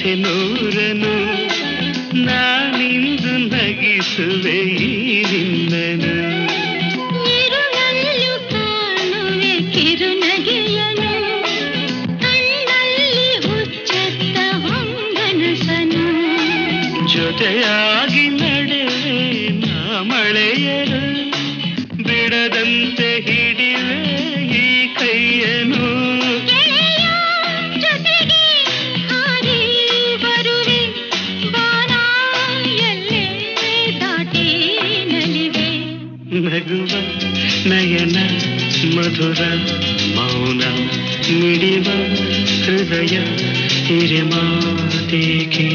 ಕಥೆ ನೂರನು ನಾನಿಂದು ನಗಿಸುವೆ ನಿನ್ನನು. ಇರುಳಲ್ಲೂ ಕಾಣುವೆ ಕಿರುನಗೆಯನು, ಕಣ್ಣಲ್ಲಿ ಹುಚ್ಚೆತ್ತ ಹೊಂಗನಸನು. ಜೊತೆಯಾಗಿ ನಡೆವೆ ನಾ ಮಳೆಯರು, ಬಿಡದಂತೆ ಹಿಡಿವೆ ಈ ಕೈಯನು. ಜೊತೆಗೆ ಹಾರಿ ಬರುವೆ, ಬಾನ ಎಲ್ಲೇ ದಾಟಿ ನಲಿವೆ. ನಗುವ ನಯನ ಮಧುರ ಮೌನ ಮಿಡಿವ ಹೃದಯ ಹಿರಿಮಾತೇಕೆ.